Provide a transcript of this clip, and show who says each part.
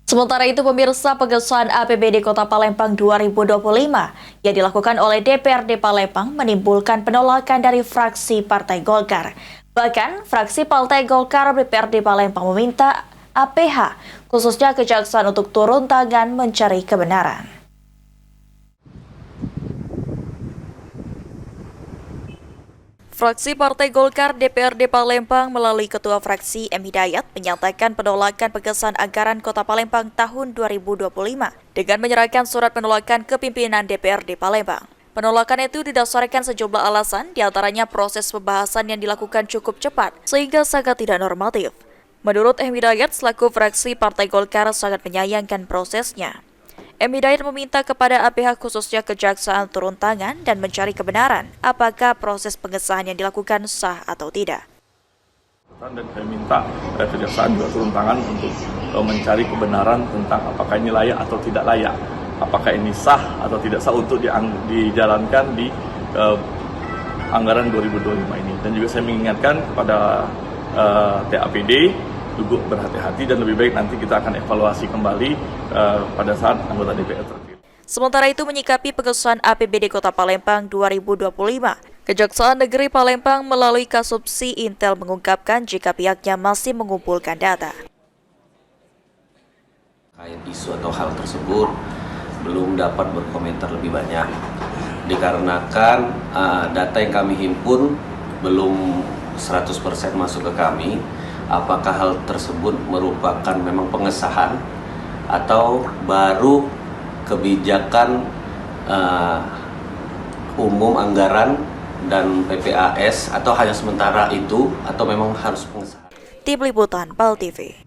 Speaker 1: Sementara itu, pemirsa, pengesahan APBD Kota Palembang 2025 yang dilakukan oleh DPRD Palembang menimbulkan penolakan dari fraksi Partai Golkar. Bahkan, fraksi Partai Golkar DPRD Palembang meminta APH, khususnya Kejaksaan, untuk turun tangan mencari kebenaran. Fraksi Partai Golkar DPRD Palembang melalui Ketua Fraksi M. Hidayat menyatakan penolakan pengesahan anggaran Kota Palembang tahun 2025 dengan menyerahkan surat penolakan ke pimpinan DPRD Palembang. Penolakan itu didasarkan sejumlah alasan, diantaranya proses pembahasan yang dilakukan cukup cepat sehingga sangat tidak normatif. Menurut M. Hidayat, selaku fraksi Partai Golkar sangat menyayangkan prosesnya. M. Hidayat meminta kepada APH, khususnya Kejaksaan, turun tangan dan mencari kebenaran apakah proses pengesahan yang dilakukan sah atau tidak.
Speaker 2: Dan saya minta Kejaksaan juga turun tangan untuk mencari kebenaran tentang apakah ini layak atau tidak layak, apakah ini sah atau tidak sah untuk dijalankan di anggaran 2025 ini. Dan juga saya mengingatkan kepada TAPD duduk berhati-hati dan lebih baik nanti kita akan evaluasi kembali pada saat anggota DPR terpilih.
Speaker 1: Sementara itu, menyikapi pengesahan APBD Kota Palembang 2025, Kejaksaan Negeri Palembang melalui Kasubsi Intel mengungkapkan jika pihaknya masih mengumpulkan data.
Speaker 3: Terkait isu atau hal tersebut belum dapat berkomentar lebih banyak dikarenakan data yang kami himpun belum 100% masuk ke kami. Apakah hal tersebut merupakan memang pengesahan atau baru kebijakan umum anggaran dan PPAS, atau hanya sementara itu, atau memang harus pengesahan.
Speaker 1: Tim Liputan PAL TV.